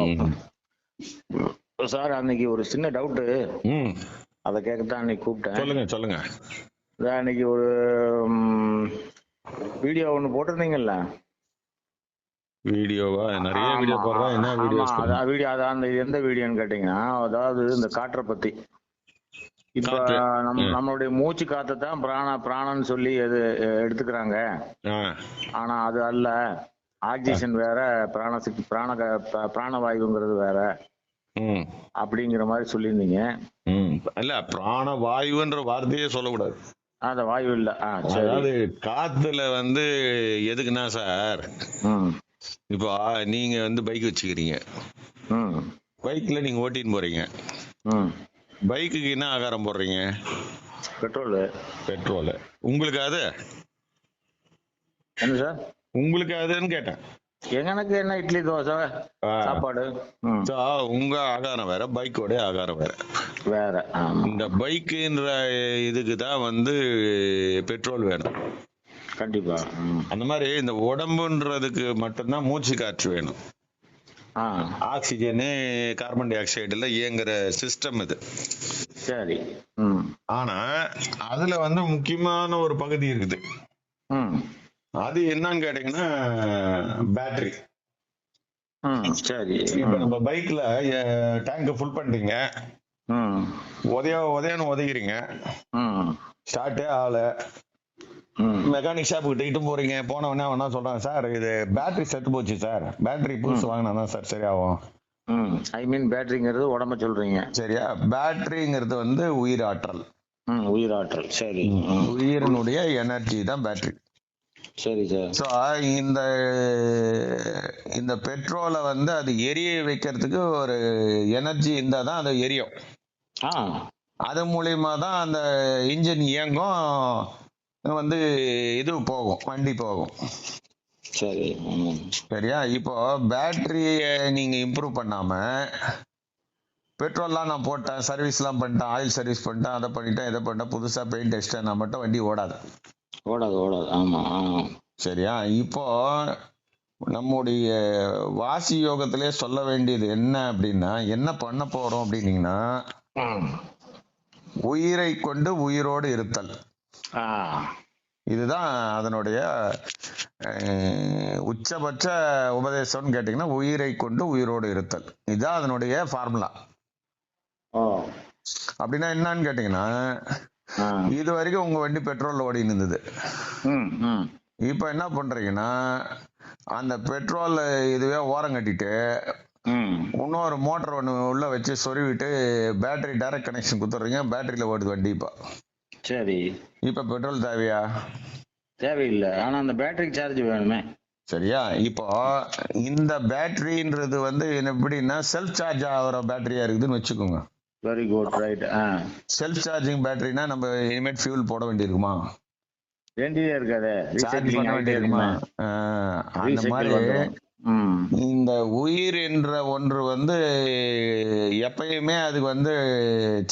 ம். சார் அன்னைக்கு ஒரு சின்ன டவுட்டு, ம். அதை கேட்கத்தான் அன்னைக்கு கூப்பிட்டேன். சொல்லுங்க சொல்லுங்க. அன்னைக்கு ஒரு வீடியோ ஒன்று போட்டிருந்தீங்கல்ல? வீடியோவா? நிறைய ஆமா வீடியோ போடுறேன். என்ன ஆமா, வீடியோஸ்? அதான் வீடியோ. அதான் அந்த எந்த வீடியோன்னு கேட்டீங்கன்னா, அதாவது இந்த காற்றை பத்தி. இப்ப காற்று. நம்மளுடைய மூச்சு காத்தை தான் பிராணன்னு சொல்லி எடுத்துக்கிறாங்க. ஆனா அது அல்ல. ஆக்சிஜன் வேற, பிராணசக்தி பிராணவாயுங்கிறது வேற அப்படிங்கிற மாதிரி சொல்லியிருந்தீங்க. இல்ல, பிராணவாயுன்ற வார்த்தையே சொல்லக்கூடாது. அந்த வாயு இல்ல. அதாவது காத்துல எதுக்குன்னா சார், இப்போ நீங்க பைக் வச்சுக்கிறீங்க. பைக்ல நீங்க ஓட்டின்னு போறீங்க. பைக்குக்கு என்ன ஆகாரம் போடுறீங்க? பெட்ரோல். உங்களுக்கு அது என்ன சார்? உங்களுக்கு அதுன்னு கேட்டேன். எனக்கு என்ன, இட்லி தோசை சாப்பாடு. உங்க ஆகாரம் வேற, பைக்கோட ஆகாரம் வேற வேற. இந்த பைக்குன்ற இதுக்கு தான் பெட்ரோல் வேணும். கண்டிப்பா. அந்த மாதிரி இந்த உடம்புன்றதுக்கு மட்டும்தான் மூச்சு காற்று வேணும். ஆக்சிஜனு கார்பன் டை ஆக்சைடுல இயங்குற சிஸ்டம் இது. சரி. ஆனா அதுல முக்கியமான ஒரு பகுதி இருக்குது. அது என்னன்னு கேட்டீங்கன்னா பேட்டரி. சரி. இப்ப நம்ம பைக்ல டேங்க் ஃபுல் பண்ணிட்டீங்க, உதயன்னு உதைக்கிறீங்க, ஸ்டார்ட்டே ஆகல. மெக்கானிக் ஷாப் கிட்ட போறீங்க. போன உடனே அவனா சொல்றான், சார் இது பேட்டரி செத்து போச்சு சார், பேட்டரி புதுசு வாங்கினா தான் சார் சரியாகும். ஐ மீன் பேட்டரிங்கிறது உடம்ப சொல்றீங்க, சரியா? பேட்டரிங்கிறது உயிராற்றல். உயிராற்றல். சரி. உயிரினுடைய எனர்ஜி தான் பேட்டரி. சரி சார். ஸோ இந்த பெட்ரோலை அது எரிய வைக்கிறதுக்கு ஒரு எனர்ஜி இருந்தா தான் அது எரியும். அது மூலியமா தான் அந்த இன்ஜின் இயங்கும், இது போகும், வண்டி போகும். சரி. சரியா? இப்போ பேட்டரிய நீங்க இம்ப்ரூவ் பண்ணாம, பெட்ரோல்லாம் நான் போட்டேன், சர்வீஸ்லாம் பண்ணிட்டேன், ஆயில் சர்வீஸ் பண்ணிட்டேன், அதை பண்ணிட்டேன், இதை பண்ணிட்டேன், புதுசா பெயிண்ட் அடிச்சிட்டேன், நான் மட்டும் வண்டி ஓடாது. ஆமா. சரியா? இப்போ நம்முடைய வாசி யோகத்திலே சொல்ல வேண்டியது என்ன அப்படின்னா, என்ன பண்ண போறோம் அப்படின்னீங்கன்னா, உயிரை கொண்டு உயிரோடு இருத்தல். இதுதான் அதனுடைய உச்சபட்ச உபதேசம்னு கேட்டீங்கன்னா, உயிரை கொண்டு உயிரோடு இருத்தல். இதுதான் அதனுடைய ஃபார்முலா. அப்படின்னா என்னன்னு கேட்டீங்கன்னா, இது வரைக்கும் உங்க வண்டி பெட்ரோல் ஓடி இருந்தது. இப்ப என்ன பண்றீங்கன்னா, அந்த பெட்ரோல் இதுவே ஓரம் கட்டிட்டு இன்னொரு மோட்டர் ஒண்ணு உள்ள வச்சு சொருவிட்டு பேட்டரி டைரக்ட் கனெக்ஷன் கொடுத்துறீங்க. பேட்டரியில ஓடுது வண்டி. இப்ப சரி. இப்ப பெட்ரோல் தேவையா? தேவையில்லை. ஆனா அந்த பேட்டரி சார்ஜ் வேணுமே. சரியா? இப்போ இந்த பேட்டரின்றது எப்படின்னா செல்ஃப் சார்ஜ் ஆகிற பேட்டரியா இருக்குதுன்னு வச்சுக்கோங்க. Very good. Right. Self charging பேட்டரினா நம்ம இனிமேட் ஃபியூல் போட வேண்டியிருக்குமா? வேண்டியதே இருக்காது. சார்ஜ் பண்ண வேண்டியிருக்குமா? அந்த மாதிரி இந்த உயிர் என்ற ஒன்று எப்பயுமே அதுக்கு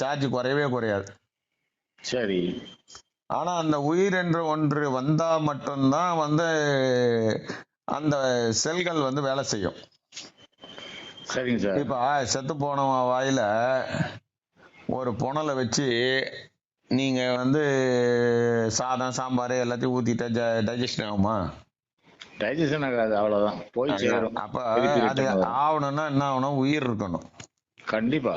சார்ஜ் குறையவே குறையாது. சரி. ஆனா அந்த உயிர் என்ற ஒன்று வந்தா மட்டும்தான் அந்த செல்கள் வேலை செய்யும். சரிங்க சார். இப்ப செத்து போன வாயில ஒரு புனலை வச்சு நீங்க சாதம் சாம்பார் எல்லாத்தையும் ஊத்திட்டா டைஜஷன் ஆகுமா? டைஜஷன் ஆகாது, அவ்வளவுதான், போய் சேரும். அப்ப அது ஆகணும்னா என்ன ஆகணும்? உயிர் இருக்கணும். கண்டிப்பா.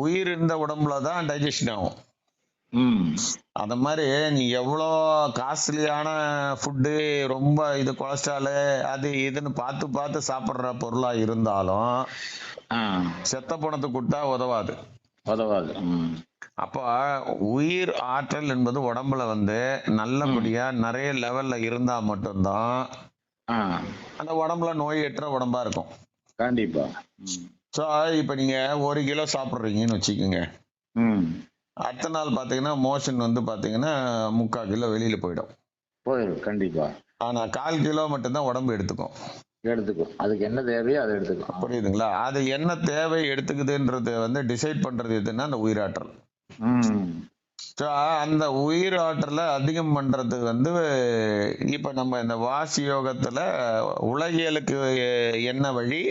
உயிர் இருந்த உடம்புல தான் டைஜஷன் ஆகும். அந்த மாதிரி நீ எவ்வளோ காஸ்ட்லியான ஃபுட்டு, ரொம்ப இது கொலஸ்ட்ராலு அது இதுன்னு பார்த்து பார்த்து சாப்பிட்ற பொருளா இருந்தாலும் செத்த பணத்தை கொடுத்தா உதவாது. அப்ப உயிர் ஆற்றல் என்பது உடம்புல நல்லபடியா நிறைய லெவல்ல இருந்தா மட்டும்தான் அந்த உடம்புல நோயற்ற உடம்பா இருக்கும். கண்டிப்பா. சோ இப்ப நீங்க 1 கிலோ சாப்பிடுறீங்கன்னு வச்சுக்கோங்க. அடுத்த நாள் பாத்தீங்கன்னா மோஷன் பாத்தீங்கன்னா 3/4 கிலோ வெளியில போயிடும். கண்டிப்பா. ஆனா 1/4 கிலோ மட்டும்தான் உடம்பு எடுத்துக்கும். அதுக்கு என்ன தேவையோ அதை எடுத்துக்கும். புரியுதுங்களா? அது என்ன தேவை எடுத்துக்குதுன்றது டிசைட் பண்றது எதுன்னா அந்த உயிராற்றல். அந்த உயிர் ஆற்றலை அதிகம் பண்றது இப்ப நம்ம இந்த வாசி யோகத்துல உலகியலுக்கு என்ன வழி,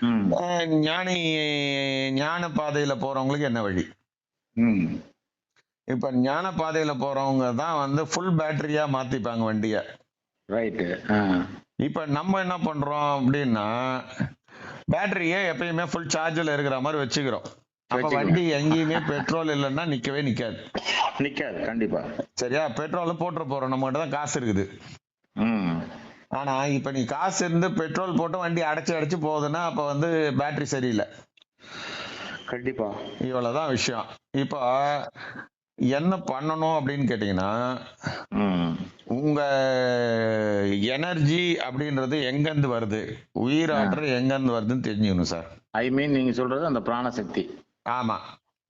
ம் ஞான பாதையில போறவங்களுக்கு என்ன வழி? ம் இப்ப ஞான பாதையில போறவங்க தான் வந்து ஃபுல் பேட்டரியா மாத்திப்பாங்க வண்டிய. ரைட்டு. இப்ப நம்ம என்ன பண்றோம் அப்படின்னா, பேட்டரியை எப்பயுமே ஃபுல் சார்ஜ்ல இருக்கிற மாதிரி வச்சுக்கிறோம். அப்ப வண்டி எங்கேயுமே பெட்ரோல் இல்லைன்னா நிக்கவே நிக்காது. நிக்காது கண்டிப்பா. சரியா? பெட்ரோல் போட்டு போறோம், நம்ம கிட்ட தான் காசு இருக்குது. ம் ஆனா இப்ப நீ காசு இருந்து பெட்ரோல் போட்டு வண்டி அடைச்சு அடைச்சு போகுதுன்னா அப்ப வந்து பேட்டரி சரியில்லை. கண்டிப்பா. இவ்வளவுதான் விஷயம். இப்போ என்ன பண்ணணும் அப்படின்னு கேட்டீங்கன்னா, ம் உங்க எனர்ஜி அப்படின்றது எங்க இருந்து வருது, உயிராற்றல் எங்க இருந்து வருதுன்னு தெரிஞ்சுக்கணும் சார். ஐ மீன் நீங்க சொல்றது அந்த பிராணசக்தி. ஆமா.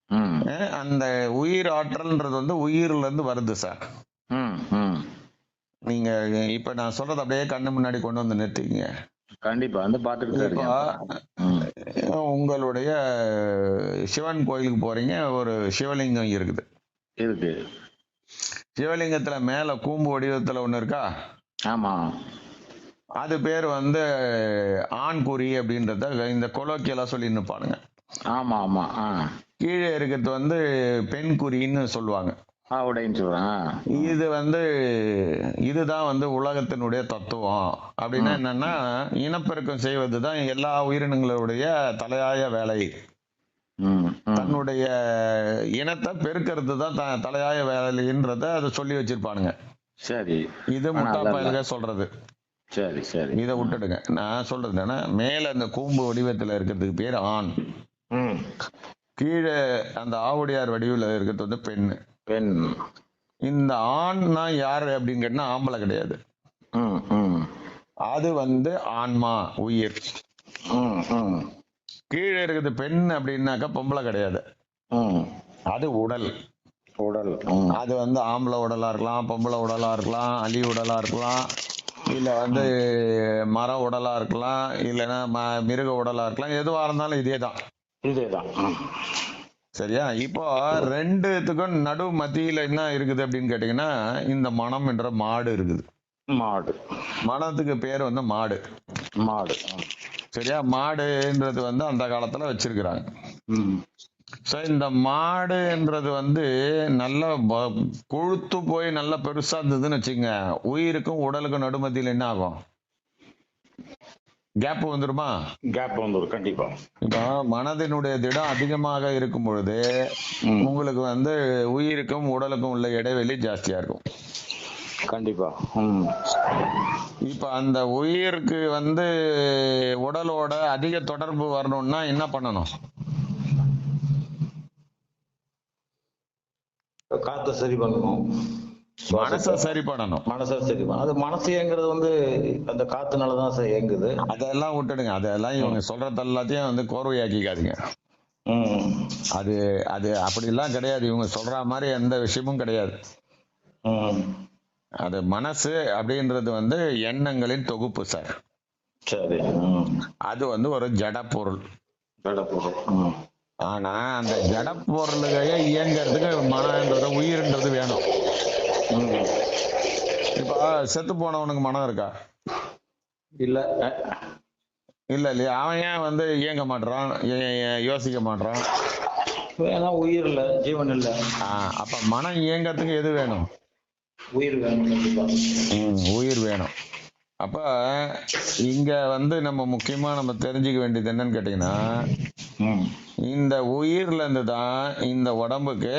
ம் அந்த உயிர் ஆற்றல்ன்றது வந்து உயிர்ல இருந்து வருது சார். ம் ம் நீங்க இப்ப நான் சொல்றது அப்படியே கண்ணு முன்னாடி கொண்டு வந்து நிறுத்திக்கங்க. கண்டிப்பா வந்து பாத்துக்கிட்டு இப்போ இருக்கேன். உங்களுடைய சிவன் கோயிலுக்கு போறீங்க, ஒரு சிவலிங்கம் இருக்குது. இருக்கு. சிவலிங்கத்துல மேல கூம்பு வடிவத்துல ஒண்ணு இருக்கா? ஆமா. அது பேர் வந்து ஆண்குறி அப்படின்றத இந்த கொலோக்கியலா சொல்லி நிப்பானுங்க. ஆமா ஆமா. கீழே இருக்கிறது வந்து பெண் குறின்னு சொல்லுவாங்க. உடைன்னு சொல்றேன். இது வந்து இதுதான் வந்து உலகத்தினுடைய தத்துவம். அப்படின்னா என்னன்னா, இனப்பெருக்கம் செய்வதுதான் எல்லா உயிரினங்களுடைய தலையாய வேலை. தன்னுடைய இனத்தை பெருக்கிறது தான் தலையாய வேலைன்றத அதை சொல்லி வச்சிருப்பானுங்க. சரி. இது முட்டாப்பயல்க சொல்றது. சரி சரி. இதை விட்டுடுங்க. நான் சொல்றது என்னன்னா, மேல அந்த கூம்பு வடிவத்துல இருக்கிறதுக்கு பேர் ஆண், கீழே அந்த ஆவுடையார் வடிவில் இருக்கிறது வந்து பெண். பெண். இந்த ஆண்னா யாரு அப்படின்னு கேட்டா ஆம்பளை கிடையாது. அது வந்து ஆன்மா, உயிர். கீழே இருக்குது பெண் அப்படின்னாக்கா பொம்பளை கிடையாது. அது உடல். உடல். அது வந்து ஆம்பளை உடலா இருக்கலாம், பொம்பளை உடலா இருக்கலாம், அலி உடலா இருக்கலாம், இல்ல வந்து மர உடலா இருக்கலாம், இல்லைன்னா மிருக உடலா இருக்கலாம். எதுவா இருந்தாலும் இதேதான். சரியா? இப்போ ரெண்டுத்துக்கும் நடு மத்தியில என்ன இருக்குது அப்படின்னு கேட்டீங்கன்னா, இந்த மனம் என்ற மாடு இருக்குது. மாடு. மனத்துக்கு பேர் வந்து மாடு. மாடு. சரியா? மாடுன்றது வந்து அந்த காலத்துல வச்சிருக்கிறாங்க. இந்த மாடுன்றது வந்து நல்ல கொழுத்து போய் நல்லா பெருசா இருந்ததுன்னு வச்சுங்க, உயிருக்கும் உடலுக்கும் நடுமத்தியில் என்ன ஆகும்? கேப் வந்துருமா? கேப் வந்துரும் கண்டிப்பா. இப்போ மனதினுடைய திடம் அதிகமாக இருக்கும் பொழுது உங்களுக்கு வந்து உயிருக்கும் உடலுக்கும் உள்ள இடைவெளி ஜாஸ்தியா இருக்கும். கண்டிப்பா. இப்ப அந்த உயிருக்கு வந்து உடலோட அதிக தொடர்பு வரணும்னா என்ன பண்ணணும்? காத்த சரி பண்ணணும், மனசை சரி பண்ணணும். மனசை சரி பண்ணணும். அது மனசு இயங்குறது வந்து அந்த காத்துனாலதான் சார் இயங்குது. அதெல்லாம் விட்டுடுங்க. அதெல்லாம் இவங்க சொல்றது எல்லாத்தையும் வந்து கோர்வையாக்கிக்காதீங்க. அது அது அப்படிலாம் கிடையாது. இவங்க சொல்ற மாதிரி எந்த விஷயமும் கிடையாது. அது மனசு அப்படின்றது வந்து எண்ணங்களின் தொகுப்பு சார். சரி. அது வந்து ஒரு ஜட பொருள். ஜட பொருள். ஆனா அந்த ஜட பொருளுகைய இயங்கிறதுக்கு மனம்ன்றது உயிர்ன்றது வேணும். இப்ப செத்து போனவனுக்கு மனம் இருக்கா? இல்ல. இல்ல இல்லையா? அவன் ஏன் வந்து இயங்க மாட்டான், யோசிக்க மாட்டான்? ஏன்னா உயிர் இல்ல, ஜீவன் இல்ல. அப்ப மனம் இயங்கிறதுக்கு எது வேணும்? உயிர் வேணும். உயிர் வேணும். அப்ப இங்க வந்து நம்ம முக்கியமா நம்ம தெரிஞ்சுக்க வேண்டியது என்னன்னு கேட்டீங்கன்னா, இந்த உயிர்ல இருந்து தான் இந்த உடம்புக்கு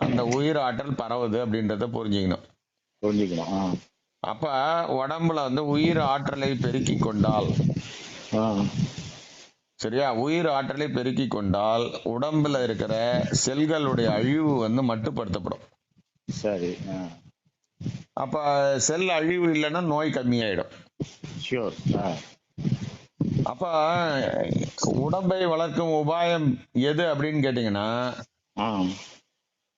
அந்த உயிர் ஆற்றல் பரவுது அப்படின்றத புரிஞ்சுக்கணும். அப்ப உடம்புல வந்து உயிர் ஆற்றலை பெருக்கி கொண்டால், சரியா, உயிர் ஆற்றலை பெருக்கி கொண்டால் உடம்புல இருக்கிற செல்களுடைய அழிவு வந்து மட்டுப்படுத்தப்படும். சரி. அப்ப செல் அழிவு இல்லைன்னா நோய் கம்மியாயிடும். அப்ப உடம்பை வளர்க்கும் உபாயம் எது அப்படின்னு கேட்டீங்கன்னா,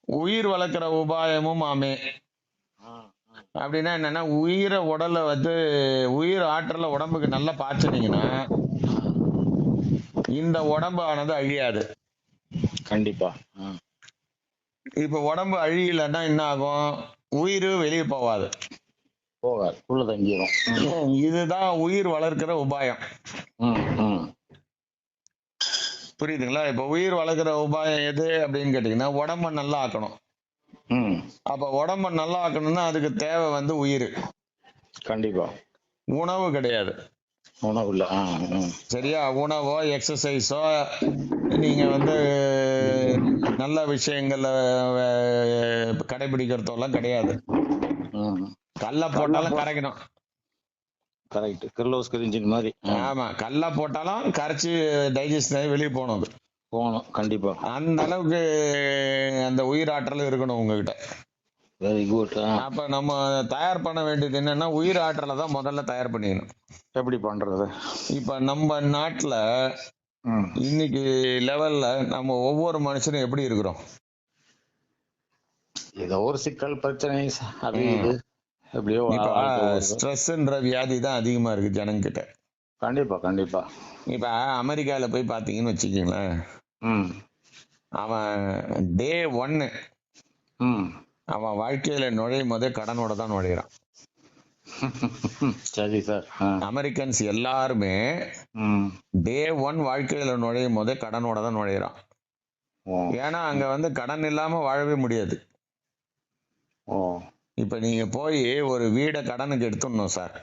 உயிர் வளர்க்கிற உபாயமும் ஆமே. அப்படின்னா என்னன்னா, உயிரை உடலை வந்து உயிர் ஆற்றல உடம்புக்கு நல்லா பாய்ச்சினீங்கன்னா இந்த உடம்பானது அழியாது. கண்டிப்பா. இப்ப உடம்பு அழியலன்னா என்ன ஆகும்? உயிர் வெளியே போகாது, உள்ள தங்கிடும். இதுதான் உயிர் வளர்க்கிற உபாயம். புரியுதுங்களா? இப்ப உயிர் வளர்க்குற உபாயம் எது அப்படின்னு கேட்டீங்கன்னா உடம்ப நல்லா ஆக்கணும். ம் அப்ப உடம்ப நல்லா ஆக்கணும்னா அதுக்கு தேவை வந்து உயிர், கண்டிப்பா. உணவு கிடையாது. உணவு இல்ல. சரியா? உணவோ எக்ஸசைஸோ நீங்க வந்து நல்ல விஷயங்களை கடைபிடிக்கிறதெல்லாம் கிடையாது. கல்ல போட்டாலும் கரைக்கணும். கரெக்ட். கிர்லோஸ்கர் இன்ஜின் மாதிரி. ஆமா, கல்ல போட்டாலும் கரைச்சி டைஜஸ்ட் ஆகி வெளியே போகணும். அது போகணும் கண்டிப்பா. அந்த அளவுக்கு அந்த உயிராற்றல் இருக்கணும் உங்ககிட்ட. Very good. அப்ப நம்ம தயார் பண்ண வேண்டியது என்னன்னா உயிர் ஆற்றலை தான் முதல்ல தயார் பண்ணிக்கணும். எப்படி பண்றது? இப்ப நம்ம நாட்டுல இன்னைக்கு லெவல்ல நம்ம ஒவ்வொரு மனுஷனும் எப்படி இருக்கிறோம்? ஏதோ ஒரு சிக்கல் பிரச்சனை அது இது எப்படியோ ஸ்ட்ரெஸ்ன்ற வியாதி தான் அதிகமா இருக்கு ஜனங்க கிட்ட. கண்டிப்பா கண்டிப்பா. இப்ப அமெரிக்கால போய் பாத்தீங்கன்னு வச்சுக்கீங்களேன், அவன் டே 1 அவன் வாழ்க்கையில நுழையும் போதே கடனோட தான் நுழையிறான். சரி சார். அமெரிக்கன்ஸ் எல்லாருமே டே 1 வாழ்க்கையில நுழையும் போதே கடனோட தான் நுழையிறான். ஏன்னா அங்க வந்து கடன் இல்லாம வாழவே முடியாது. இப்ப நீங்க போய் ஒரு வீடை கடனுக்கு எடுத்துடணும் சார்.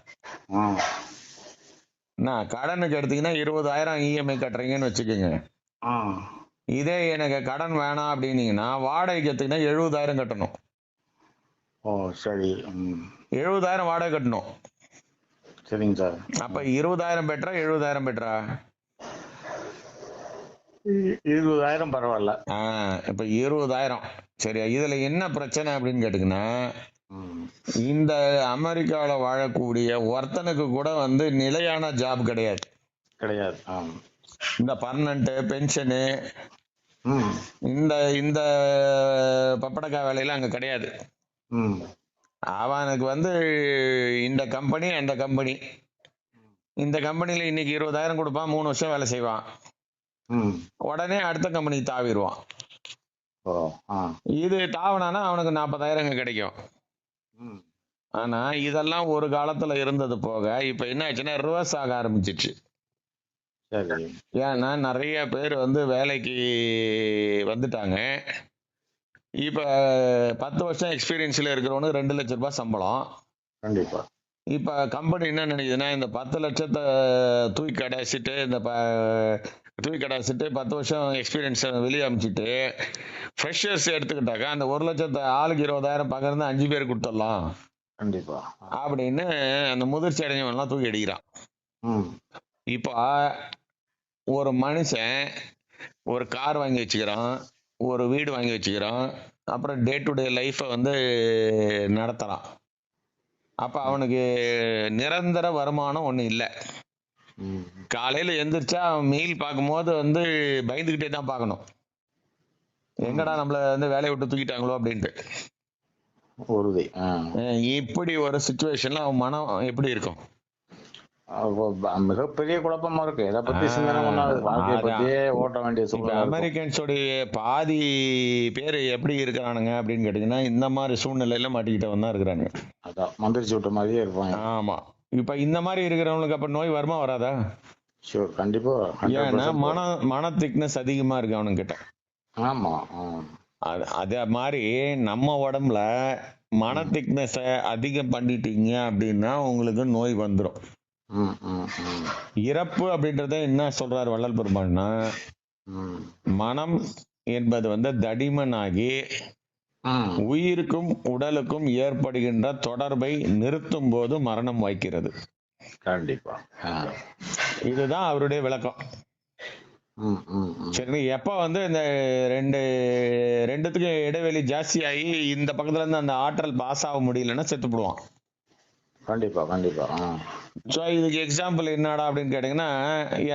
கடனுக்கு எடுத்தீங்கன்னா 20,000 இஎம்ஐ கட்டுறீங்கன்னு வச்சுக்கோங்க. இதே எனக்கு கடன் வேணாம் அப்படின்னீங்கன்னா வாடகைக்கு எடுத்தீங்கன்னா 70,000 கட்டணும். சரி. 70,000 வாடகை கட்டணும். சரிங்க சார். அப்ப 20,000 பெட்டரா 70,000 பெட்டரா? 20,000 பரவாயில்ல. இப்ப 20,000. சரியா? இதுல என்ன பிரச்சனை அப்படின்னு கேட்டீங்கன்னா, இந்த அமெரிக்காவில வாழக்கூடிய ஒருத்தனுக்கு கூட வந்து நிலையான ஜாப் கிடையாது. கிடையாது. இந்த பர்மனன்ட் பென்ஷனு இந்த இந்த பப்படக்காய் வேலையெல்லாம் அங்க கிடையாது. அவனுக்கு வந்து இந்த கம்பெனி அந்த கம்பெனி, இந்த கம்பெனில இன்னைக்கு 20,000 கொடுப்பான், 3 வருஷம் வேலை செய்வான், உடனே அடுத்த கம்பெனிக்கு தாவிடுவான். இது தாவனானா அவனுக்கு 40,000 கிடைக்கும். ஆனா இதெல்லாம் ஒரு காலத்துல இருந்தது போக இப்ப என்ன ஆச்சுன்னா ரிவர்ஸ் ஆக ஆரம்பிச்சிச்சு. ஏன்னா நிறைய பேர் வந்து வேலைக்கு வந்துட்டாங்க. இப்ப 10 வருஷம் எக்ஸ்பீரியன்ஸ்ல இருக்கிறவனுக்கு 2 லட்சம் ரூபாய் சம்பளம். கண்டிப்பா. இப்ப கம்பெனி என்ன நினைக்குதுன்னா இந்த 10 லட்சத்தை தூக்கி கடைசிட்டு இந்த தூக்கி கடைசிட்டு 10 வருஷம் எக்ஸ்பீரியன்ஸ் வெளியே அமைச்சிட்டு ஃப்ரெஷர்ஸ் எடுத்துக்கிட்டாக்கா அந்த 1 லட்சத்தை ஆளுக்கு 20,000 பகிர்ந்து 5 பேர் கொடுத்துடலாம். கண்டிப்பா. அப்படின்னு அந்த முதிர்ச்சி அடைஞ்சவன்லாம் தூக்கி அடிக்கிறான். இப்ப ஒரு மனுஷன் ஒரு கார் வாங்கி வச்சுக்கிறான், ஒரு வீடு வாங்கி வச்சுக்கிறான், அப்புறம் டே டு டே லைஃப வந்து நடத்துறான். அப்ப அவனுக்கு நிரந்தர வருமானம் ஒண்ணு இல்லை. காலையில எந்திரிச்சா மீல் பார்க்கும்போது வந்து பயந்துகிட்டே தான் பார்க்கணும், எங்கடா நம்மள வந்து வேலையை விட்டு தூக்கிட்டாங்களோ அப்படின்ட்டு. இப்படி ஒரு சிச்சுவேஷன்ல அவன் மனம் எப்படி இருக்கும்? மிகப்பெரிய குழப்பமா இருக்கு. எதை பத்தி சிந்தனை பண்ணாது, வாழ்க்கையை பத்தியே ஓட்ட வேண்டிய சூழ்நிலை. அமெரிக்கன்ஸோடைய பாதி பேர் எப்படி இருக்கிறானுங்க அப்படின்னு கேட்டீங்கன்னா இந்த மாதிரி சூழ்நிலையில மாட்டிக்கிட்டவன் தான் இருக்கிறாங்க. அதான் மந்திரிச்சு விட்ட மாதிரியே இருப்பாங்க. ஆமா. இப்ப இந்த மாதிரி இருக்கிறவங்களுக்கு அப்ப நோய் வருமா வராதா? ஷூர், கண்டிப்பா. ஏன்னா மன திக்னஸ் அதிகமா இருக்கு அவனுங்கிட்ட. ஆமா. அதே மாதிரி நம்ம உடம்புல மன திக்னஸ அதிகம் பண்ணிட்டீங்க அப்படின்னா உங்களுக்கு நோய் வந்துடும். இறப்பு அப்படின்றத என்ன சொல்றாரு வள்ளல் பெருமாள்னா, மனம் என்பது வந்து தடிமனாகி உயிருக்கும் உடலுக்கும் ஏற்படுகின்ற தொடர்பை நிறுத்தும் போது மரணம் வாய்க்கிறது. கண்டிப்பா. இதுதான் அவருடைய விளக்கம். சரி, எப்ப வந்து இந்த ரெண்டுத்துக்கு இடைவெளி ஜாஸ்தி ஆகி இந்த பக்கத்துல இருந்து அந்த ஆற்றல் பாஸ் ஆக முடியலன்னா செத்து போடுவான். கண்டிப்பா கண்டிப்பா. ஸோ இதுக்கு எக்ஸாம்பிள் என்னடா அப்படின்னு கேட்டீங்கன்னா,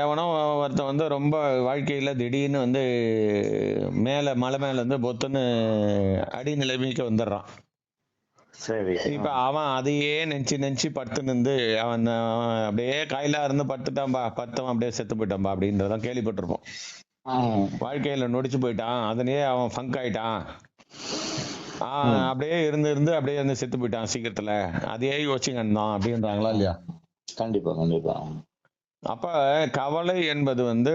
எவனோ ஒருத்தன் வந்து ரொம்ப வாழ்க்கையில திடீர்னு வந்து மலை மேல இருந்து பொத்துன்னு அடி நிலைமைக்கு வந்துடுறான். சரி. இப்ப அவன் அதையே நெஞ்சு படுத்து நின்று அவன் அப்படியே காயிலா இருந்து படுத்துட்டான்பா, பத்தவன் அப்படியே செத்து போயிட்டான்பா அப்படின்றதான் கேள்விப்பட்டிருப்போம். வாழ்க்கையில நொடிச்சு போயிட்டான், அதனையே அவன் ஃபங்க் ஆயிட்டான், அப்படியே இருந்து அப்படியே வந்து செத்து போயிட்டான் சீக்கிரத்துல, அதையே யோசிச்சுங்க அப்படின்றாங்களா இல்லையா? கண்டிப்பா கண்டிப்பா. அப்ப கவலை என்பது வந்து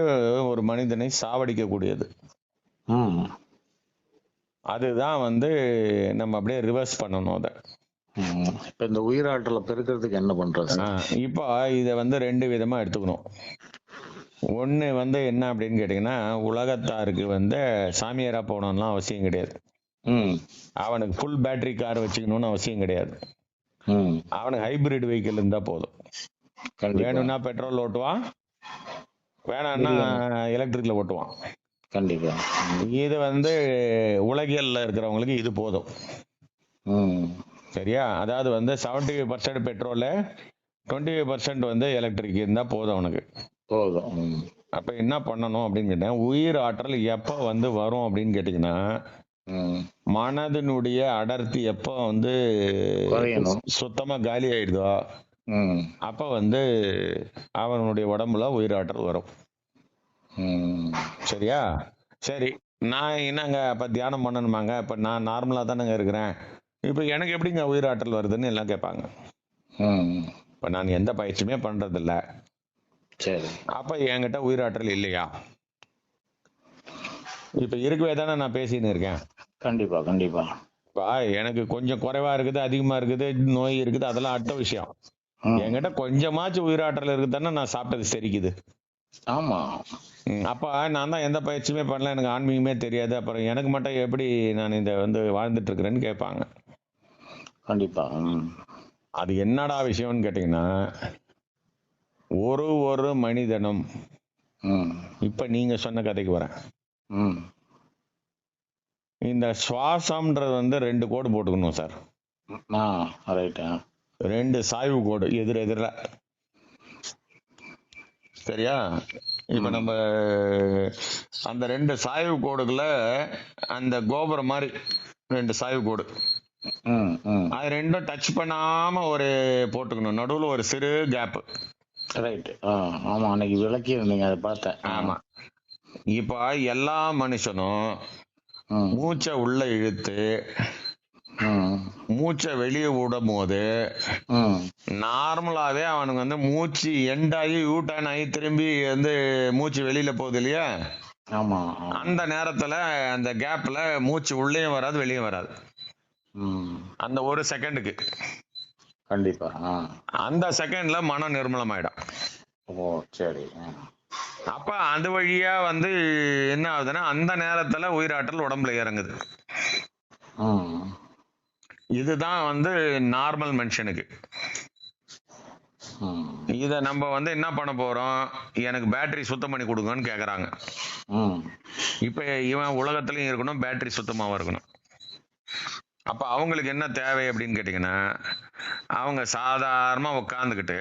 ஒரு மனிதனை சாவடிக்கக்கூடியது. ம் அதுதான் வந்து நம்ம அப்படியே ரிவர்ஸ் பண்ணணும் அதை. இப்ப இந்த உயிராற்றலை பெருக்கிறதுக்கு என்ன பண்றது சார்? இப்போ இதை வந்து 2 விதமா எடுத்துக்கணும். ஒண்ணு வந்து என்ன அப்படின்னு கேட்டீங்கன்னா, உலகத்தாருக்கு வந்து சாமியாரா போகணும்லாம் அவசியம் கிடையாது. ம் அவனுக்கு ஃபுல் பேட்டரி கார் வச்சுக்கணும்னு அவசியம் கிடையாது. ம் அவனுக்கு ஹைபிரிட் வெஹிக்கிள் இருந்தா போதும். கண்டிப்பா வேணும்னா பெட்ரோல் ஓட்டுவான், வேணாம்னா எலக்ட்ரிக்ல ஓட்டுவான். கண்டிப்பா. இது வந்து உலகியல்ல இருக்கிறவங்களுக்கு இது போதும். ம் சரியா? அதாவது வந்து 75% பெட்ரோலு, 25% வந்து எலக்ட்ரிக் இருந்தா போதும் அவனுக்கு. போதும். அப்ப என்ன பண்ணணும் அப்படின்னு கேட்டேன், உயிர் ஆற்றல் எப்ப வந்து வரும் அப்படின்னு கேட்டீங்கன்னா, ம் மனதினுடைய அடர்த்தி எப்ப வந்து குறையணும். சுத்தமா காலி ஆயிடுதோ ம் அப்ப வந்து அவனுடைய உடம்புல உயிராற்றல் வரும். ம் சரியா? சரி, நான் என்னங்க அப்ப தியானம் பண்ணணுமாங்க? இப்ப நான் நார்மலா தானேங்க இருக்கிறேன், இப்ப எனக்கு எப்படிங்க உயிராற்றல் வருதுன்னு எல்லாம் கேட்பாங்க. ம் இப்ப நான் எந்த பயிற்சியுமே பண்றது இல்ல, சரி. அப்ப என்கிட்ட உயிராற்றல் இல்லையா? இப்ப இருக்கவே தானே நான் பேசின்னு இருக்கேன். கண்டிப்பா கண்டிப்பா. இப்ப எனக்கு கொஞ்சம் குறைவா இருக்குது, அதிகமா இருக்குது, நோய் இருக்குது, அதெல்லாம் அடுத்த விஷயம். என்கிட்ட கொஞ்சமாச்சும் உயிராற்றல் இருக்குதானே நான் சாப்பிட்டது செரிக்குது. ஆமா. அப்ப நான் தான் எந்த பயிற்சியுமே பண்ணல, எனக்கு ஆன்மீகமே தெரியாது, அப்புறம் எனக்கு மட்டும் எப்படி நான் இந்த வந்து வாழ்ந்துட்டு இருக்கிறேன்னு கேட்பாங்க. கண்டிப்பா. அது என்னடா விஷயம்னு கேட்டீங்கன்னா, ஒரு மனிதனும் இப்ப நீங்க சொன்ன கதைக்கு வரேன். இந்த சுவாசம்ன்றது வந்து 2 கோடு போட்டுக்கணும் சார். ரைட். 2 சாய்வு கோடு எதிர. சரியா? இப்ப நம்ம அந்த 2 சாய்வு கோடுகளை அந்த கோபுரம் மாதிரி 2 சாய்வு கோடு, அது ரெண்டும் டச் பண்ணாம ஒரு போட்டுக்கணும், நடுவுல ஒரு சிறு கேப். ரைட். ஆமா, அன்னைக்கு விளக்கி இருந்தீங்க, அதை பார்த்தேன். ஆமா. இப்ப எல்லா மனுஷனும் மூச்சை உள்ள இழுத்து மூச்சை வெளியே விடும் போது நார்மலாவே அவனுக்கு வந்து மூச்சு எண்டாகி யூட்டர்ன் ஆகி திரும்பி வந்து மூச்சு வெளியில போகுது இல்லையா? ஆமா. அந்த நேரத்துல அந்த கேப்ல மூச்சு உள்ளேயும் வராது வெளியும் வராது, அந்த 1 செகண்டுக்கு. கண்டிப்பா. அந்த செகண்ட்ல மனம் நிர்மலமாயிடும். ஓ சரி. அப்ப அது வழியா வந்து என்ன ஆகுதுன்னா, அந்த நேரத்துல உயிராற்றல் உடம்புல இறங்குது. இதுதான் வந்து நார்மல் மனுஷனுக்கு. இத நம்ம வந்து என்ன பண்ண போறோம், எனக்கு பேட்டரி சுத்தம் பண்ணி கொடுங்கன்னு கேக்குறாங்க. இப்ப இவன் உலகத்திலயும் இருக்கணும், பேட்டரி சுத்தமாவும் இருக்கணும். அப்ப அவங்களுக்கு என்ன தேவை அப்படின்னு கேட்டீங்கன்னா, அவங்க சாதாரணமா உட்கார்ந்துகிட்டு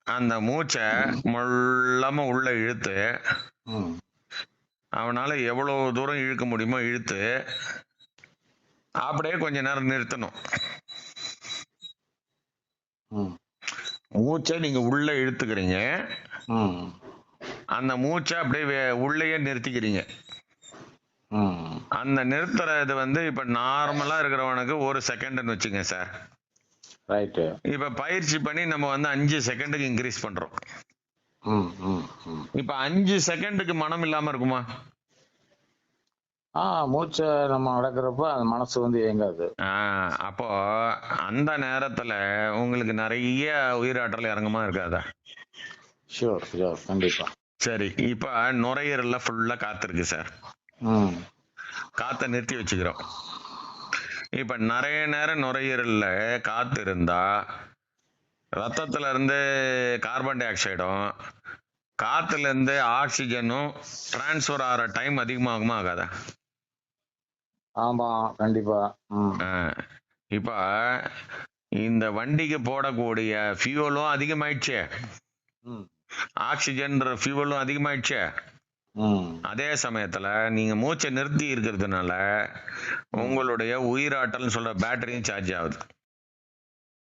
அந்த மூச்சை முள்ளமா உள்ள இழுத்து, அவனால எவ்வளவு தூரம் இழுக்க முடியுமோ இழுத்து அப்படியே கொஞ்ச நேரம் நிறுத்தணும். மூச்சை நீங்க உள்ள இழுத்துக்கிறீங்க, அந்த மூச்சை அப்படியே உள்ளேயே நிறுத்திக்கிறீங்க. அந்த நிறுத்துறது வந்து இப்ப நார்மலா இருக்கிறவனுக்கு 1 செகண்ட்னு வச்சுங்க சார். ரைட். இப்ப பயிற்சி பண்ணி நம்ம வந்து 5 செகண்டுக்கு இன்க்ரீஸ் பண்றோம். இப்ப 5 செகண்டுக்கு மனம் இல்லாம இருக்குமா? மூச்சை நம்ம அடக்குறப்ப அந்த மனசு வந்து இயங்காது. அப்போ அந்த நேரத்துல உங்களுக்கு நிறைய உயிராற்றல் இறங்குமா இருக்காதா? ஷூர் ஷூர், கண்டிப்பா. சரி, இப்ப நுரையீரல்ல ஃபுல்லா காத்து இருக்கு சார். காத்த நிறுத்தி வச்சுக்கிறோம். இப்ப நிறைய நேரம் நுரையீரல்ல காத்து இருந்தா ரத்தத்துல இருந்து கார்பன் டை ஆக்சைடும் காத்துல இருந்து ஆக்சிஜனும் டிரான்ஸ்பர் ஆகிற டைம் அதிகமாகுமா ஆகாதா? ஆமா, கண்டிப்பா. இப்ப இந்த வண்டிக்கு போடக்கூடிய ஃபியூவலும் அதிகமாயிடுச்சு, ஆக்சிஜன் ஃபியூவலும் அதிகமாயிடுச்சு. அதே சமயத்துல நீங்க மூச்சை நிறுத்தி இருக்கிறதுனால உங்களுடைய உயிராற்றல் சொல்ற பேட்டரியும் சார்ஜ் ஆகுது.